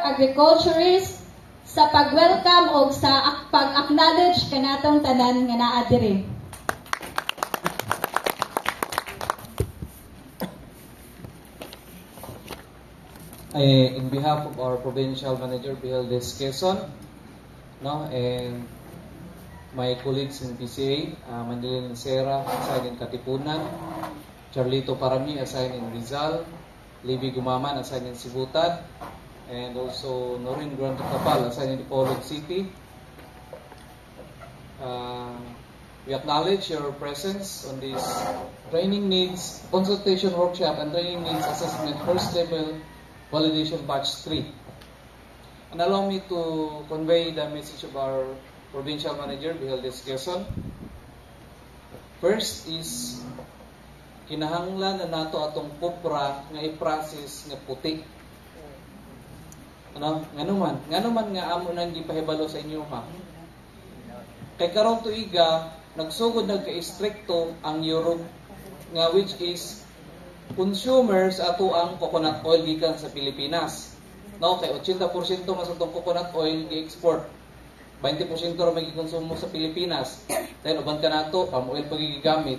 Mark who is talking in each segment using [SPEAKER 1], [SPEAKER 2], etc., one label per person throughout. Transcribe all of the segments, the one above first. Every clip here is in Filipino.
[SPEAKER 1] agriculturists sa pag-welcome o sa pag-acknowledge kanatong tanan nga naa diri.
[SPEAKER 2] In behalf of our Provincial Manager, Biheldes Quezon, and my colleagues in PCA, Mandilin Serra, assigned in Katipunan, Charlito Parami, assigned in Rizal, Libby Gumaman, assigned in Sibutan, and also Norin Grande Capal, assigned in Bacolod City. We acknowledge your presence on this training needs consultation workshop and training needs assessment first level validation batch 3. And allow me to convey the message of our Provincial Manager, Biheldes Quezon. First is, kinahanglan na nato atong kupra nga i-process nga puti. Nga naman nga amo nang gipahibalo sa inyo ha. Kay karong tuiga, nagsugod nagka-istrikto ang Europe nga which is consumers ato ang coconut oil gikan sa Pilipinas. Kay 80% mas atong coconut oil gi-export. 20% ra magikonsumo sa Pilipinas. Then uban ka nato palm oil pagigamit.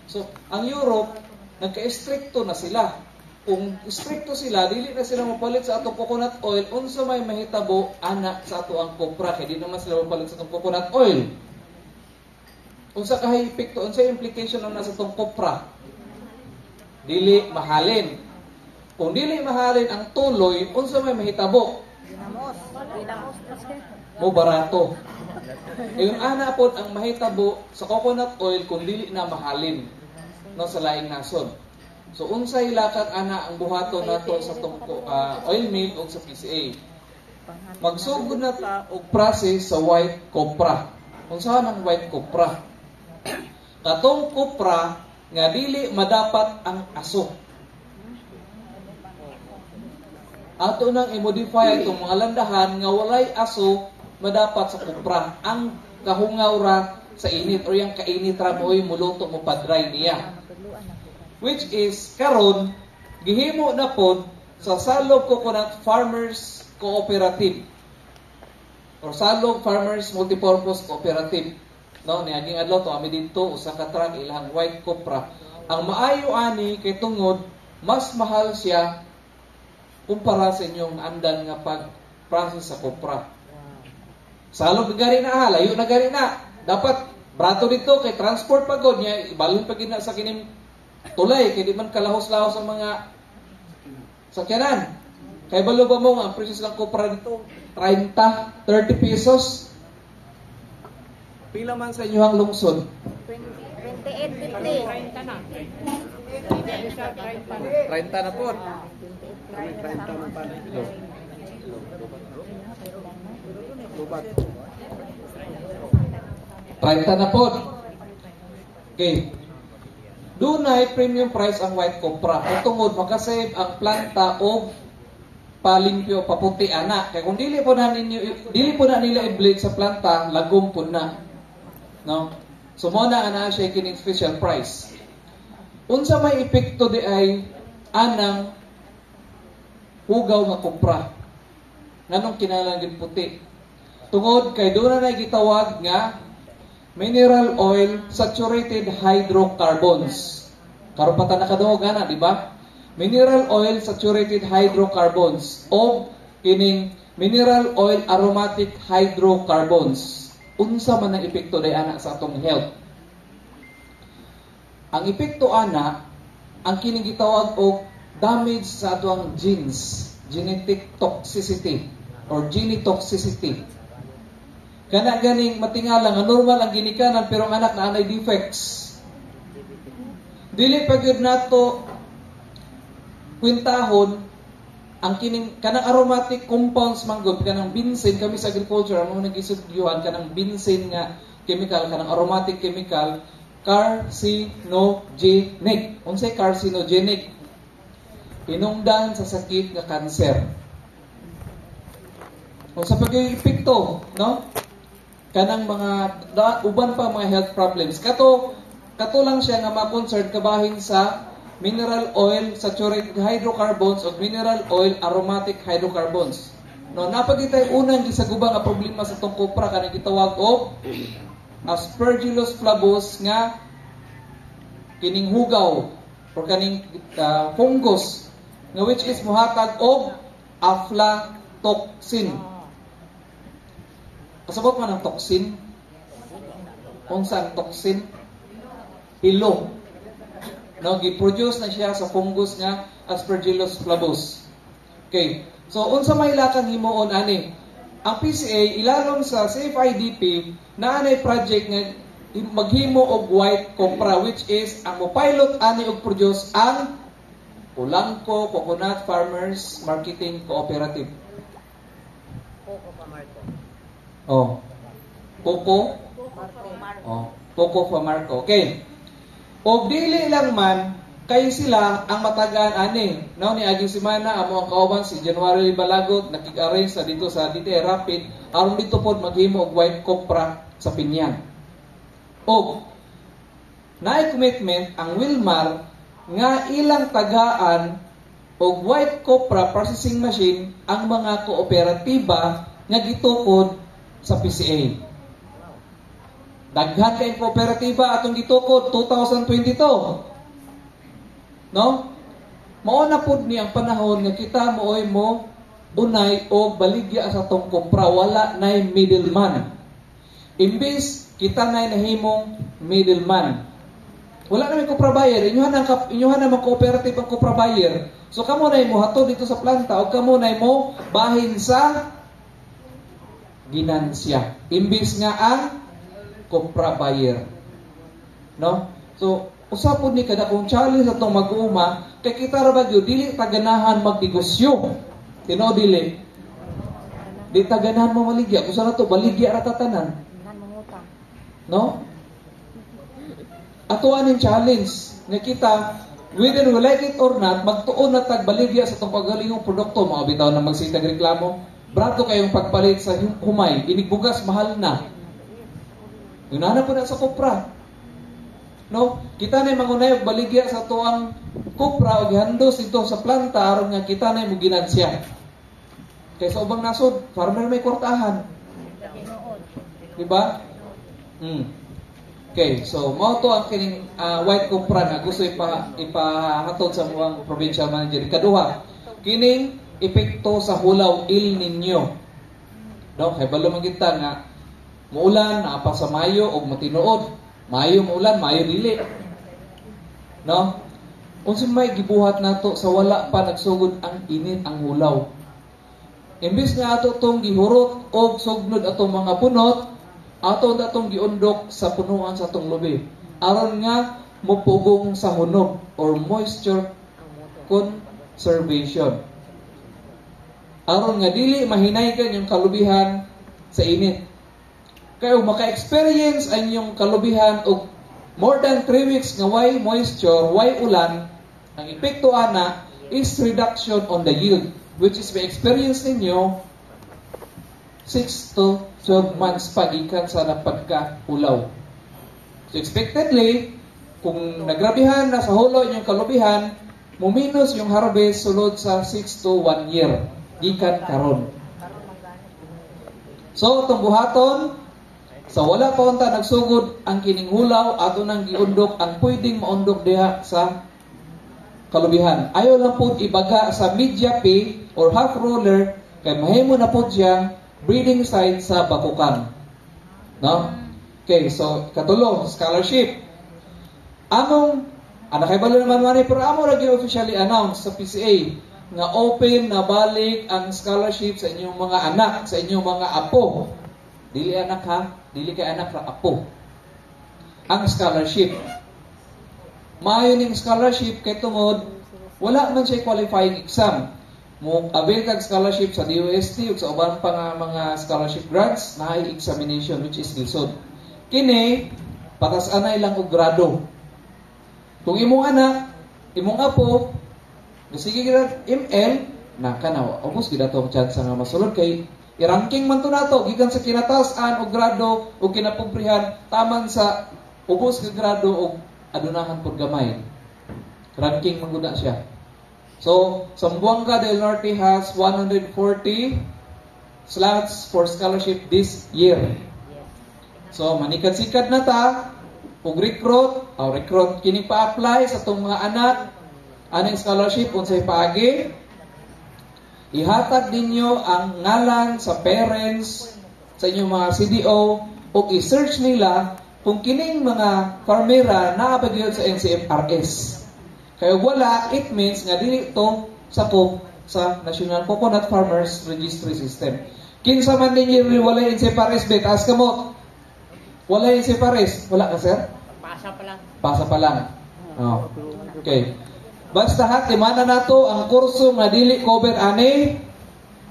[SPEAKER 2] So, ang Europe nagka-istrikto na sila. Kung istrikto sila, dili na sila mapalit sa atong coconut oil unsa may mahitabo ana sa ato ang kopra kay di naman sila mapalit sa atong coconut oil. Unsa kahay epekto, unsa implication ang nasa atong kopra? Dili mahalin. Kung dili mahalin ang tuloy, unsa may mahitabo? Mo barato. Yung ana pod ang mahitabo sa coconut oil kung dili na mahalin sa laing nasod. So unsay lakang ana ang buhaton nato sa oil mill o sa PCA. Magsugod na ta og process sa white copra. Unsa ang white copra? Katong copra nga dili madapat ang aso. Ato nang i-modify itong mga landahan nga walay aso madapat sa kupra. Ang kahungaw ra sa init o yung kainit ra mo'y muluto mo padry niya. Which is, karon gihimo na pod sa Salog Coconut Farmers Cooperative or Salog Farmers Multipurpose Cooperative. Niaging adlaw to ami dito usa ka truck ilang white copra. Ang maayo ani kay tungod mas mahal siya kumpara sa inyong andan nga pag-process sa copra. Salog gari na layo na gari na. Dapat brato dito kay transport pagod niya ibalon pag na sa kining tulay kay di man kalahos-lahos ang mga sakyanan. Kay balo ba mo ang presyo ng copra dito 30 pesos. Pila man sa inyong lungsod?
[SPEAKER 3] 28.50.
[SPEAKER 4] 30 na.
[SPEAKER 2] 30 na po.
[SPEAKER 4] 30 na pa.
[SPEAKER 2] Lubat. 30 na po. Okay. Dunay premium price ang white copra. Tungod makasave ang planta og palimpyo paputi ana. Kay kung dili po na nila i-bleach sa planta, lagom po na. So mo na ana siya kining special price. Unsa may epekto di ay anang hugaw nga kopra. Nganong kinahanglan puti? Tungod kay doon na gitawag nga mineral oil saturated hydrocarbons. Karon pa ta nakadungog ana, di ba? Mineral oil saturated hydrocarbons o kining mineral oil aromatic hydrocarbons. Unsa man ang epekto day ana sa atong health? Ang epekto ana ang kining gitawag og damage sa atong genes, genetic toxicity or genotoxicity. Kana ganing matingala nga normal ang ginikanan pero ang anak na anay defects. Dili pa gyud nato kwintahon ang kining kanang aromatic compounds manggod kanang benzene kami sa agriculture amo nagisugyuhan kanang benzene nga chemical kanang aromatic chemical carcinogenic. Unsay carcinogenic? Hinungdan sa sakit nga cancer. Unsa pa gyud epekto, kanang mga uban pa mga health problems. Kato lang siya nga ma-concern kabahin sa mineral oil saturated hydrocarbons o mineral oil aromatic hydrocarbons. No, napagitay unang gisagubang nga problema sa tong kopra kanang gitawag og Aspergillus flavus nga kining hugaw or kaning fungus nga which is mohatag og aflatoxin. Kasabot man ang toxin? Unsa ang toxin? Ilo. No, gi-produce na siya sa fungus nga Aspergillus flavus. Okay. So unsa may lakang himuon ani? Ang PCA ilalom sa CFIDP na anay project nga maghimo og white copra which is ang mo-pilot ani og produce ang Ulangco Coconut Farmers Marketing Cooperative. Oh. Coco? Oh, Coco Famarco. Okay. Og dili lang man kay sila ang matagaan ani. No, ni aging semana amo ang kauban si January Balagot nakig-arrange sa dito sa DTI Rapid aron dito pod maghimo og white copra sa Pinyang. Og naay commitment ang Wilmar nga ilang tagaan og white copra processing machine ang mga kooperatiba nga gitukod sa PCA. Daghan kay kooperatiba atong gitukod 2022. No? Mao na pud ni ang panahon nga kita mooy mo unay o baligya sa tong kopra, wala nay middleman. Imbis kita nay nahimong middleman. Wala na may kopra buyer, inyuhan na mga cooperative ang kopra buyer. So kamo nay mo hatod dito sa planta o kamo nay mo bahin sa ginansya. Imbis nga ang kopra buyer. No? So usapod ni kada kung challenge atong mag-uuma kay kita ra ba gyud dili taganahan magnegosyo. Tino dili. Di taganahan mo maligya, kusa na to baligya ra tatanan. No? Ato aning challenge nga kita whether we like it or not magtuon na tag baligya sa tong pagalingong produkto, mga bitaw na magsitag reklamo. Brato kayong pagpalit sa humay, inigbugas mahal na. Yunana po na sa kopra. No, kita na mangunay og baligya sa tuang kopra og gihandos ito sa planta aron nga kita na mo ginansya. Kay sa ubang nasod, farmer may kwartahan. Di ba? Okay, so mao to ang kining white copra na gusto ipahatod sa mga provincial manager. Kaduha, kining epekto sa hulaw El Nino. No, kay balo man kita nga muulan na pa sa Mayo og matinuod. Mayo maulan, Mayo dili. No? Unsa may gibuhat nato sa wala pa nagsugod ang init ang hulaw. Imbis nga ato tong gihurot og sugnod atong mga punot, ato datong giundok sa punuan sa atong lubi. Aron nga mopugong sa hunog or moisture conservation. Aron nga dili mahinaykan yung kalubihan sa init. Kaya maka-experience ang inyong kalubihan og more than 3 weeks nga way moisture, way ulan, ang epekto ana is reduction on the yield, which is may experience ninyo 6 to 12 months pagikan sa napagka-ulaw. So expectedly, kung nagrabihan na sa hulo inyong kalubihan, muminus yung harvest sulod sa 6 to 1 year, gikan karon. So, itong buhaton, sa wala pa unta nagsugod ang kining hulaw ato nang giundok ang pwedeng maundok diha sa kalubihan. Ayo lang pud ibaga sa media pay or half roller kay mahimo na pud siya breeding site sa bakukan. No? Okay, so katulo, scholarship. Among kay balo naman man pero amo ra gyud officially announce sa PCA nga open na balik ang scholarship sa inyong mga anak, sa inyong mga apo. Dili anak ha, dili kay anak ra apo. Ang scholarship. Maayo ning scholarship kay tungod wala man siya qualifying exam. Mo avail kag scholarship sa DOST ug sa uban pa nga mga scholarship grants na ay examination which is lisod. Kini patas-anay lang og grado. Kung imong anak, imong apo, sige grad ML na kanawa, ubos gid ato ang chance nga masulod kay i-ranking man to nato gikan sa kinataas-an og grado o kinapobrihan taman sa ubos ka grado og adunahan pud gamay. Ranking mangguna siya. So, Zamboanga del Norte has 140 slots for scholarship this year. So, manikad-sikad na ta, kung recruit kini pa-apply sa itong mga anak, anong scholarship, unsay paagi, ihatag ninyo ang ngalan sa parents, sa inyong mga CDO, o i-search nila kung kining mga farmera naabagyon sa NCFRS. Kaya wala, it means nga dili ito sakop sa National Coconut Farmers Registry System. Kinsa man ninyo wala NCFRS, taas ka mo. Wala NCFRS. Wala ka, sir?
[SPEAKER 4] Pasa pa lang.
[SPEAKER 2] Pasa pa lang. Oh. Okay. Basta timana nato ang kurso nga dili cover ani,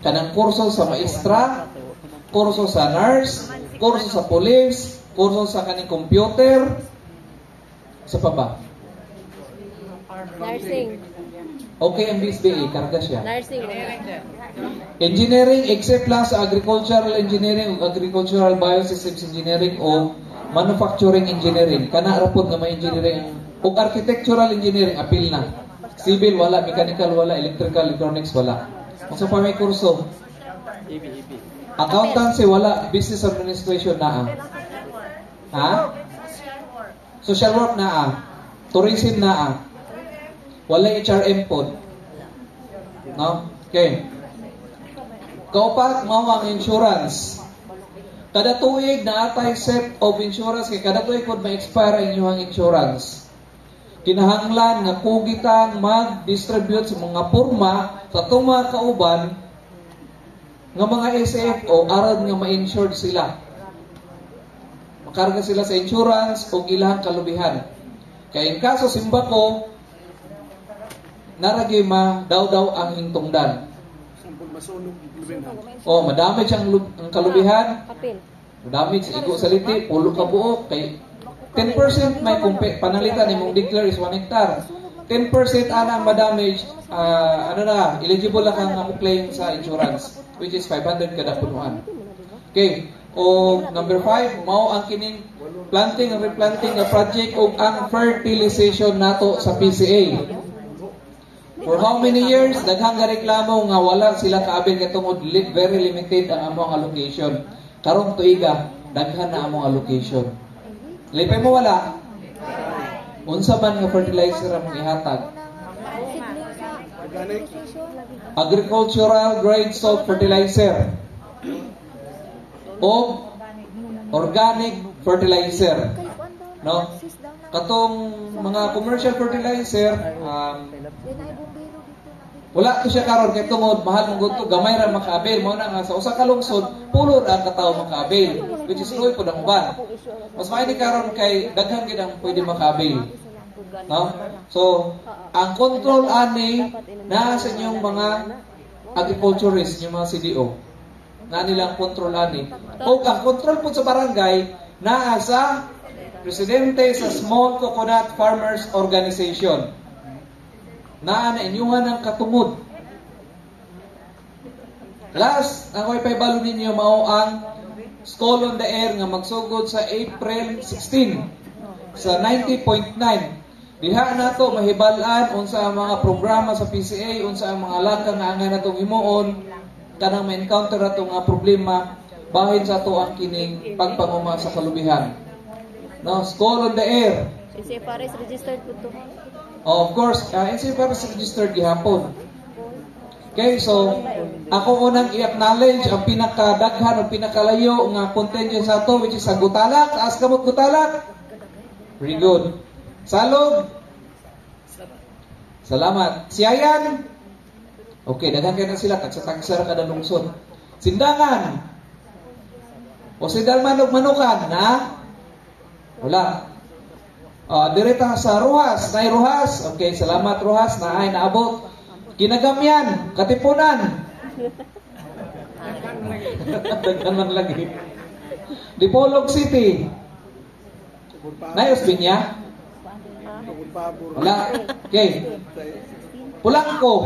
[SPEAKER 2] kanang kurso sa maestra, kurso sa nurse, kurso sa police, kurso sa kaning computer, sa pa ba?
[SPEAKER 3] Nursing.
[SPEAKER 2] Okay, ang BSBA, karga siya.
[SPEAKER 3] Nursing.
[SPEAKER 2] Engineering, except lang sa agricultural engineering o agricultural biosystems engineering o manufacturing engineering. Kana rapod nga may engineering o architectural engineering, apil na. Civil, wala. Mechanical, wala. Electrical, electronics, wala. Kung sa pa may kurso. Accountancy, wala. Business administration, naa. Ha? Social work, naa. Tourism, naa. Wala HRM po. No? Okay. Kaupat, mao ang insurance. Kada tuig na atay set of insurance, kay kada tuig po ma-expire ang inyong insurance. Kinahanglan nga kugitan mag-distribute sa mga porma sa itong mga kauban nga mga SFO aron nga ma-insured sila. Makarga sila sa insurance o ilahang kalubihan. Kaya in kaso simba ko, naragay daw ang hintungdan. O, madamage ang kalubihan. Madamage sa igo sa liti, pulo ka buok. Kay 10% may panalitan imong declare is 1 hectare. 10% ana ang madamage, eligible lang kang claim sa insurance, which is 500 kada punuan. Okay. O number 5, mao ang kining planting and replanting na project o ang fertilization nato sa PCA. For how many years, daghang reklamo nga wala sila kaabel katungod very limited ang among allocation. Karong tuiga, daghan na among allocation. Lipay mo wala? Unsa man nga fertilizer ang ihatag? Agricultural grade salt fertilizer o organic fertilizer. No? Katong mga commercial fertilizer, wala to siya karon kay tungod mahal mong gusto gamay ra makaabel mo na nga sa usa ka lungsod pulo ra ka tawo makaabel, which is loy pud ang uban. Mas maayni karon kay daghan gid ang pwede makaabel. No? So, ang control ani na sa inyong mga agriculturists, yung mga CDO. Na nilang control ani. O ang control po sa barangay naa sa presidente sa Small Coconut Farmers Organization. Naa na inyuhan ng katungod. Last, ang wifi balo ninyo mao ang School on the Air nga magsugod sa April 16 sa 90.9. Diha nato mahibal-an unsa ang mga programa sa PCA, unsa ang mga lakang nga angay natong himuon kanang ma-encounter ato nga problema bahin sa ato ang kining pagpanguma sa kalubihan. No, School on the Air.
[SPEAKER 3] NCFRS registered po to.
[SPEAKER 2] Of course, NCFRS registered gihapon. Okay, so ako unang i-acknowledge ang pinakadaghan o pinakalayo nga contingent sa ato, which is ang Gutalak. Taas ka mo Gutalak. Very good. Salog. Salamat. Siayan. Okay, daghan kayo na sila. Tagsa-tagsa kada lungsod. Sindangan. O Sidalman og Manukan, na? Wala. Direta sa Ruhas. Nay Ruhas. Okay, salamat Ruhas. Naay naabot. Kinagamyan. Katipunan. Daghan man lagi. Dipolog City. Nay Osbinya. Wala. Okay. Pulangko.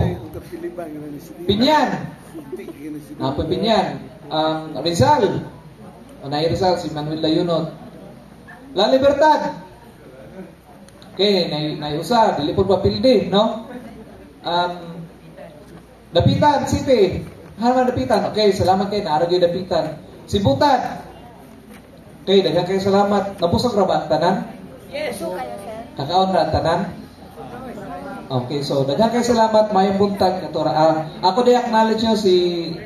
[SPEAKER 2] Binyan. Binyan. Rizal. Nay Rizal, si Manuel Layunot. La Libertad. Okay, usa, dili po papildi, no? Dapitan, City. Haman dapitan. Okay, salamat kay naaragay dapitan. Sibutan. Okay, daghang kayo salamat. Nabusog ra ba ang tanan?
[SPEAKER 3] Puso kayo, sir.
[SPEAKER 2] Kakaon ra ang tanan? Okay, so daghang kayo salamat, mayong buntag katura. Ako day acknowledge nyo si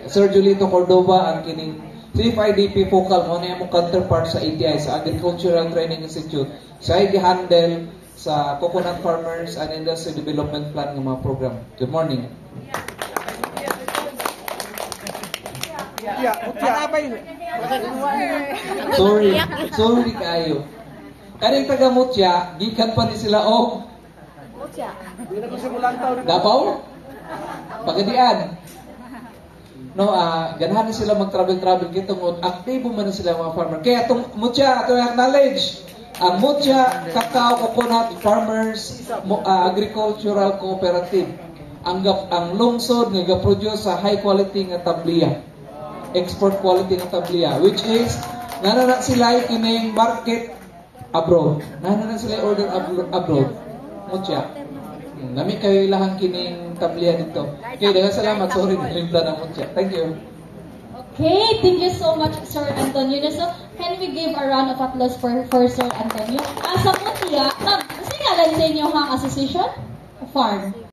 [SPEAKER 2] Sir Julito Cordova, ang kining CFIDP focal mo na yung counterpart sa ATI, sa Agricultural Training Institute. Siya ay gihandle sa Coconut Farmers and Industry Development Plan ng mga program. Good morning. Sorry kayo. Kaning taga Mutya, gikan pa ni sila og
[SPEAKER 3] Mutya.
[SPEAKER 2] Davao? Pagadian. No, ganahan sila mag-travel kitong aktibo man sila mga farmer. Kaya itong Mutya, ito yung knowledge. Ang Mutya Cacao Coconut Farmers Agricultural Cooperative. Ang lungsod nga ga-produce sa high quality nga tabliya. Export quality nga tabliya, which is nanana sila kining market abroad. Nanana sila order abroad. Mutya. Nami kayo ilahang kining tabliya dito. Okay, daghang salamat. Sorry, nalimta na Mutya. Thank you.
[SPEAKER 1] Okay, thank you so much, Sir Antonio. So, can we give a round of applause for Sir Antonio? Sa Mutya, singalan sa inyo ang association? Farm.